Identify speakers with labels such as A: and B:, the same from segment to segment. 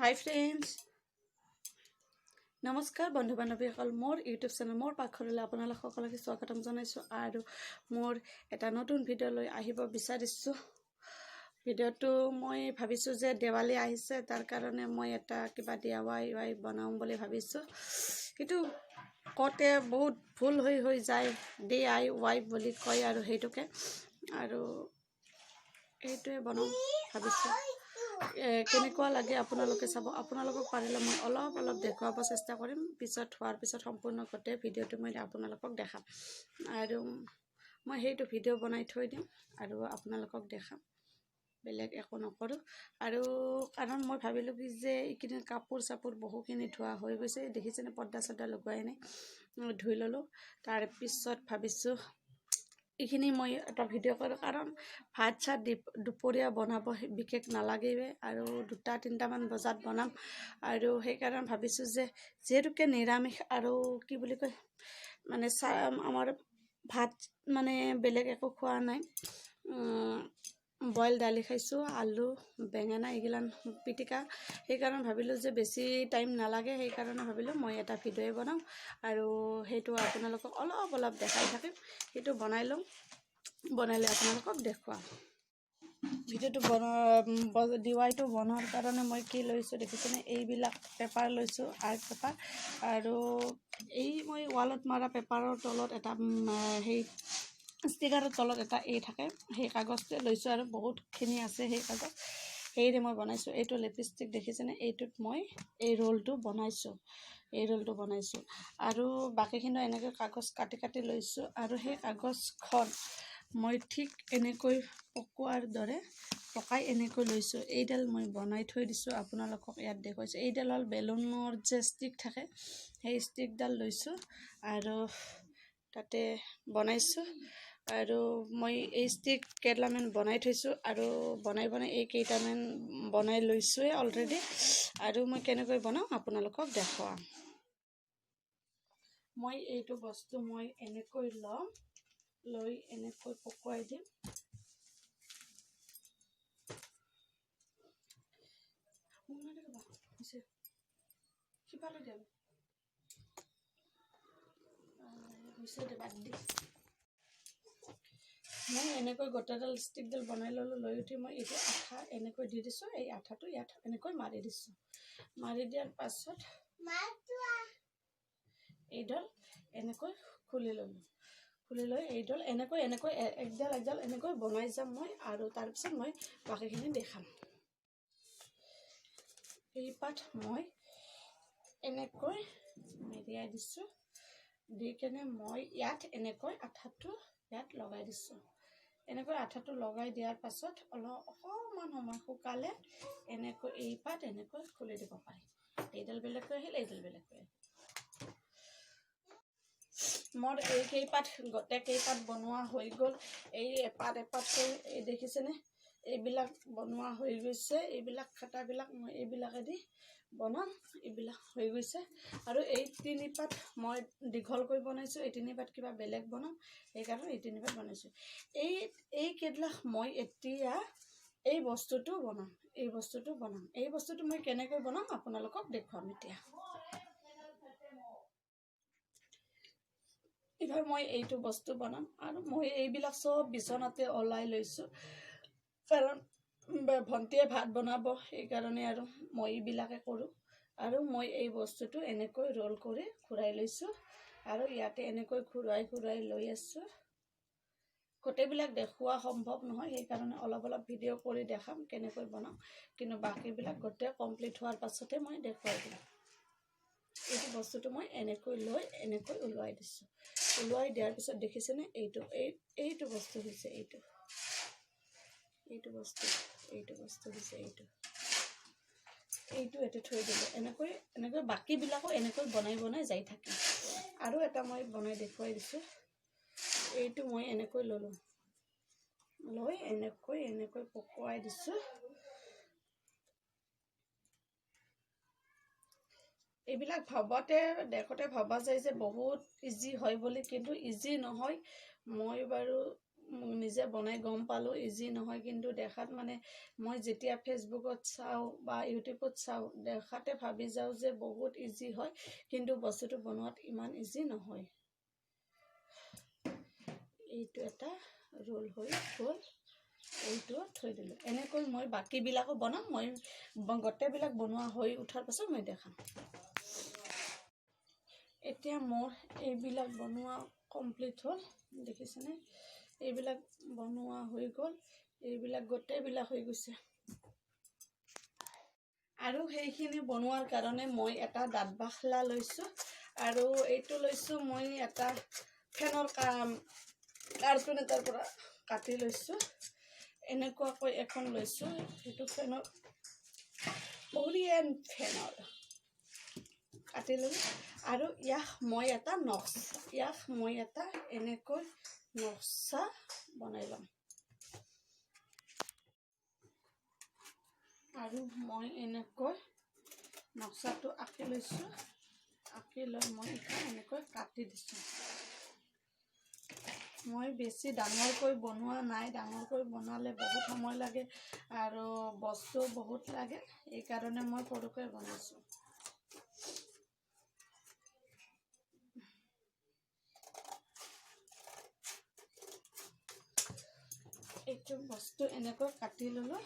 A: Hi friends, নমস্কাৰ বন্ধু বান্ধৱীসকল মোৰ ইউটিউব চেনেল মোৰ পাকঘৰলৈ আপোনালোক সকলোকে স্বাগতম জনাইছোঁ আৰু মোৰ এটা নতুন ভিডিঅ' লৈ আহিব বিচাৰিছোঁ। ভিডিঅ'টো মই ভাবিছোঁ যে দেৱালী আহিছে তাৰ কাৰণে মই এটা কিবা DIY বনাম বুলি ভাবিছোঁ। কিন্তু কতে বহুত ভুল হৈ যায় DIY বুলি কয় আৰু সেইটোকে আৰু এইটোৱে বনাম ভাবিছোঁ। কেনেকুৱা লাগে আপোনালোকে চাব। আপোনালোকক পাৰিলে মই অলপ দেখুৱাব চেষ্টা কৰিম। পিছত হোৱাৰ পিছত সম্পূৰ্ণ গোটেই ভিডিঅ'টো মই আপোনালোকক দেখাম আৰু মই সেইটো ভিডিঅ' বনাই থৈ দিম আৰু আপোনালোকক দেখাম। বেলেগ একো নকৰোঁ আৰু কাৰণ মই ভাবিলোঁ কি যে এইখিনি কাপোৰ চাপোৰ বহুখিনি ধোৱা হৈ গৈছে। দেখিছেনে পৰ্দা চৰ্দা লগোৱাই নাই, ধুই ল'লোঁ। তাৰপিছত ভাবিছোঁ এইখিনি মই এটা ভিডিঅ' কৰোঁ কাৰণ ভাত চাত দুপৰীয়া বনাব বিশেষ নালাগিব আৰু 2-3টামান বজাত বনাম আৰু সেইকাৰণে ভাবিছোঁ যে যিহেতুকে নিৰামিষ আৰু কি বুলি কয় মানে আমাৰ ভাত মানে বেলেগ একো খোৱা নাই, বইল দালি খাইছোঁ, আলু বেঙেনা এইগিলান পিটিকা। সেইকাৰণে ভাবিলোঁ যে বেছি টাইম নালাগে, সেইকাৰণে ভাবিলোঁ মই এটা ভিডিঅ'ই বনাওঁ আৰু সেইটো আপোনালোকক অলপ দেখাই থাকিম। সেইটো বনাই লওঁ, বনালে আপোনালোকক দেখুৱাম। ভিডিঅ'টো DIYটো বনোৱাৰ কাৰণে মই কি লৈছোঁ দেখিছেনে, এইবিলাক পেপাৰ লৈছোঁ, আৰ্ট পেপাৰ আৰু এই মই ৱালত মৰা পেপাৰৰ তলত এটা সেই ষ্টিকাৰৰ তলত এটা থাকে, সেই কাগজটোৱে লৈছোঁ আৰু বহুতখিনি আছে সেই কাগজ, সেইৰে মই বনাইছোঁ। এইটো লিপষ্টিক দেখিছেনে, এইটোত মই এই ৰোলটো বনাইছোঁ আৰু বাকীখিনি এনেকৈ কাগজ কাটি লৈছোঁ আৰু সেই কাগজখন মই ঠিক এনেকৈ পকোৱাৰ দৰে পকাই এনেকৈ লৈছোঁ। এইডাল মই বনাই থৈ দিছোঁ, আপোনালোকক ইয়াত দেখুৱাইছোঁ। এইডাল হ'ল বেলুনৰ যে ষ্টিক থাকে, সেই ষ্টিকডাল লৈছোঁ আৰু তাতে বনাইছোঁ আৰু মই এই ষ্টিক কেইডালমান বনাই থৈছোঁ আৰু বনাই এই কেইটামান বনাই লৈছোঁৱে অলৰেডি আৰু মই কেনেকৈ বনাওঁ আপোনালোকক দেখুৱাম। মই এইটো বস্তু মই এনেকৈ লৈ এনেকৈ পকুৱাই দিম। সিফালে দিম বাদ দি মই এনেকৈ গোটেইডাল ষ্টিকডাল বনাই ল'লোঁ। লৈ উঠি মই এইটো আঠা এনেকৈ দি দিছোঁ, এই আঠাটো ইয়াত এনেকৈ মাৰি দিছোঁ। মাৰি দিয়াৰ পাছত এইডাল এনেকৈ খুলি ল'লোঁ। খুলি লৈ এইডাল এনেকৈ একডাল এনেকৈ বনাই যাম মই আৰু তাৰপিছত মই বাকীখিনি দেখাম। এই পাত মই এনেকৈ মেৰিয়াই দিছোঁ, দি কেনে মই ইয়াত এনেকৈ আঠাটো ইয়াত লগাই দিছোঁ। এনেকৈ আঠাটো লগাই দিয়াৰ পাছত অকণমান সময় শুকালে এনেকৈ এই পাত এনেকৈ খুলি দিব পাৰি। এইডাল বেলেগকৈ আহিল, এইডাল বেলেগকৈ আহিল। মোৰ এই কেইপাত গোটেই কেইপাত বনোৱা হৈ গ'ল। এই এপাতকৈ এই দেখিছেনে, এইবিলাক বনোৱা হৈ গৈছে। এইবিলাক কাটাবিলাক মই এইবিলাকেদি বনাম, এইবিলাক হৈ গৈছে আৰু এই 3 পাত মই দীঘলকৈ বনাইছোঁ। এই 3 পাত কিবা বেলেগ বনাম, সেইকাৰণে এই 3 পাত বনাইছোঁ। এই কেইডাল মই এতিয়া এই বস্তুটো বনাম। এই বস্তুটো মই কেনেকৈ বনাম আপোনালোকক দেখুৱাম এতিয়া। এইবাৰ মই এইটো বস্তু বনাম আৰু মই এইবিলাক চব বিচনাতে ওলাই লৈছোঁ কাৰণ ভণ্টিয়ে ভাত বনাব, সেইকাৰণে আৰু মই এইবিলাকে কৰোঁ। আৰু মই এই বস্তুটো এনেকৈ ৰোল কৰি ঘূৰাই লৈছোঁ আৰু ইয়াতে এনেকৈ ঘূৰাই লৈ আছোঁ। গোটেইবিলাক দেখুওৱা সম্ভৱ নহয়, সেইকাৰণে অলপ ভিডিঅ' কৰি দেখাম কেনেকৈ বনাম, কিন্তু বাকীবিলাক গোটেই কমপ্লিট হোৱাৰ পাছতে মই দেখুৱাই দিম। এইটো বস্তুটো মই এনেকৈ লৈ এনেকৈ ওলোৱাই দিছোঁ। ওলোৱাই দিয়াৰ পিছত দেখিছেনে, এইটো বস্তু হৈছে এইটো বস্তু হৈছে এইটো এতে থৈ দিলোঁ। এনেকৈ বাকীবিলাকো এনেকৈ বনাই যাই থাকিম। আৰু এটা মই বনাই দেখুৱাই দিছোঁ। এইটো মই এনেকৈ ল'লোঁ, লৈ এনেকৈ পকুৱাই দিছোঁ। এইবিলাক দেখোঁতে ভবা যায় যে বহুত ইজি হয় বুলি, কিন্তু ইজি নহয়। মই বাৰু নিজে বনাই গম পালোঁ ইজি নহয়, কিন্তু দেখাত মানে মই যেতিয়া ফেচবুকত চাওঁ বা ইউটিউবত চাওঁ দেখাতে ভাবি যাওঁ যে বহুত ইজি হয়, কিন্তু বস্তুটো বনোৱাত ইমান ইজি নহয়। এইটো এটা ৰোল হৈ গ'ল, এইটো থৈ দিলোঁ। এনেকৈ মই বাকীবিলাকো বনাম। মই গোটেইবিলাক বনোৱা হৈ উঠাৰ পাছত মই দেখাম। এতিয়া মোৰ এইবিলাক বনোৱা কমপ্লিট হ'ল, দেখিছেনে? এইবিলাক বনোৱা হৈ গ'ল, এইবিলাক গোটেইবিলাক হৈ গৈছে। আৰু সেইখিনি বনোৱাৰ কাৰণে মই এটা দাঁত বাখলা লৈছোঁ, আৰু এইটো লৈছোঁ মই এটা ফেনৰ কাৰ্টুন এটাৰ পৰা কাটি লৈছোঁ। এনেকুৱাকৈ এখন লৈছোঁ, সেইটো ফেনৰ অৰিয়েণ্ট ফেনৰ কাটি ল'লোঁ। আৰু ইয়াক মই এটা এনেকৈ নক্সা বনাই ল'ম। আৰু মই এনেকৈ নক্সাটো আঁকি লৈছোঁ, আঁকি লৈ মই এতিয়া এনেকৈ কাটি দিছোঁ। মই বেছি ডাঙৰকৈ বনোৱা নাই, ডাঙৰকৈ বনালে বহুত সময় লাগে আৰু বস্তু বহুত লাগে, এইকাৰণে মই সৰুকৈ বনাইছোঁ। এইটো বস্তু এনেকৈ কাটি ল'লোঁ।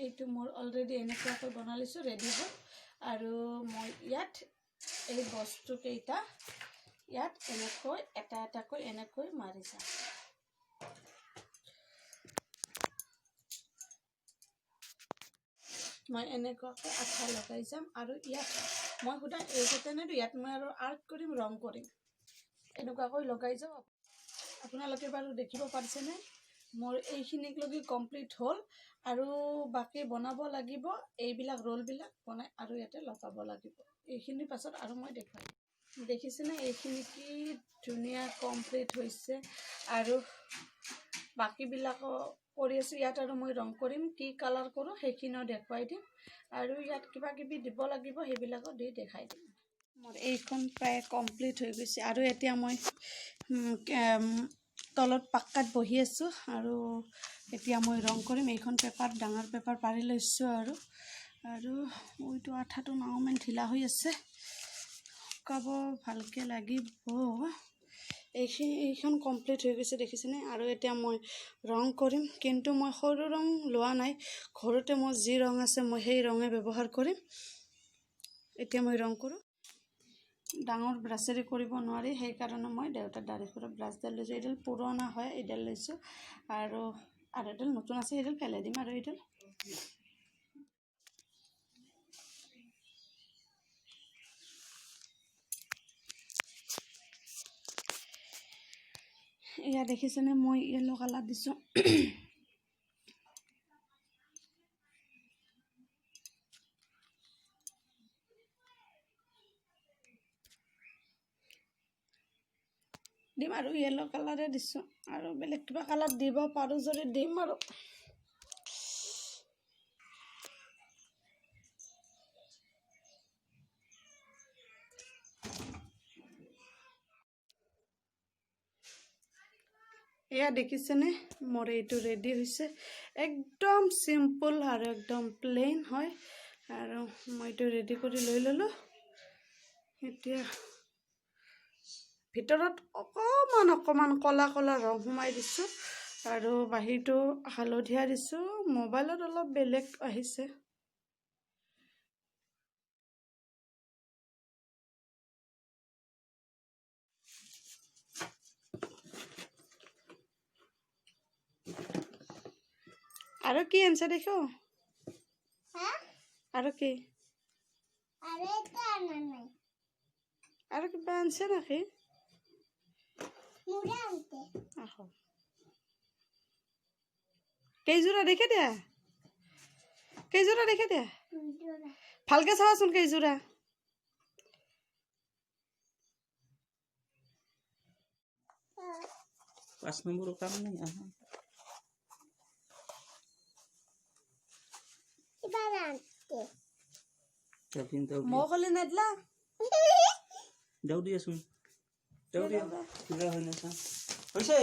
A: এইটো মোৰ অলৰেডি এনেকুৱাকৈ বনাই লৈছোঁ, ৰেডি হ'ল। আৰু মই ইয়াত এই বস্তুকেইটা ইয়াত এনেকৈ এটা এটাকৈ এনেকৈ মাৰি যাম। মই এনেকুৱাকৈ আঠা লগাই যাম, আৰু ইয়াত মই সদায় এইকেইটা নেদো, ইয়াত মই আৰু আৰ্ট কৰিম, ৰং কৰিম। এনেকুৱাকৈ লগাই যাওঁ। আপোনালোকে বাৰু দেখিব পাৰিছেনে? মোৰ এইখিনিলৈকে কমপ্লিট হ'ল, আৰু বাকী বনাব লাগিব। এইবিলাক ৰোলবিলাক বনাই আৰু ইয়াতে লগাব লাগিব। এইখিনিৰ পাছত আৰু মই দেখুৱাম। দেখিছেনে এইখিনি কি ধুনীয়া কমপ্লিট হৈছে, আৰু বাকীবিলাকো কৰি আছোঁ। ইয়াত আৰু মই ৰং কৰিম, কি কালাৰ কৰোঁ সেইখিনিও দেখুৱাই দিম, আৰু ইয়াত কিবা কিবি দিব লাগিব সেইবিলাকো দি দেখাই দিম। মোৰ এইখন প্ৰায় কমপ্লিট হৈ গৈছে, আৰু এতিয়া মই তলত পাক্কাত বহি আছোঁ, আৰু এতিয়া মই ৰং কৰিম। এইখন পেপাৰ ডাঙৰ পেপাৰ পাৰি লৈছোঁ, আৰু ওইটো আঠাটো নাওমেন ঢিলা হৈ আছে, শুকাব ভালকৈ লাগিব। এইখন কমপ্লিট হৈ গৈছে, দেখিছেনে? আৰু এতিয়া মই ৰং কৰিম, কিন্তু মই সৰু ৰং লোৱা নাই। ঘৰতে মোৰ যি ৰং আছে মই সেই ৰঙে ব্যৱহাৰ কৰিম। এতিয়া মই ৰং কৰোঁ। ডাঙৰ ব্ৰাছেৰে কৰিব নোৱাৰি, সেইকাৰণে মই দেউতাৰ দাঢ়ি কৰা ব্ৰাছডাল লৈছোঁ। এইডাল পুৰণা হয়, এইডাল লৈছোঁ, আৰু এডাল নতুন আছে, এইডাল পেলাই দিম। আৰু এইডাল এয়া দেখিছেনে? মই য়েল্লো কালাৰ দিছোঁ। দিম, আৰু য়েল্লো কালাৰে দিছোঁ, আৰু বেলেগ কিবা কালাৰ দিব পাৰোঁ যদি দিম। আৰু এয়া দেখিছেনে? মোৰ এইটো ৰেডি হৈছে। একদম চিম্পল আৰু একদম প্লেইন হয়, আৰু মই এইটো ৰেডি কৰি লৈ ল'লোঁ। এতিয়া ভিতৰত অকণমান ক'লা ৰং সোমাই দিছোঁ, আৰু বাহিৰটো হালধীয়া দিছোঁ। মোবাইলত অলপ বেলেগ আহিছে। আৰু কি আনছে দেখো? আৰু কি? আৰু কিবা আনছে নেকি? কেইযোৰা দেখে দিয়া? ভালকে চাওচোন কেইযোৰা
B: पाँच नंबर काम नहीं है
A: মই কলি নেদলা
B: दाउ दिया सुन दाउ दिया पूरा होने सा वैसे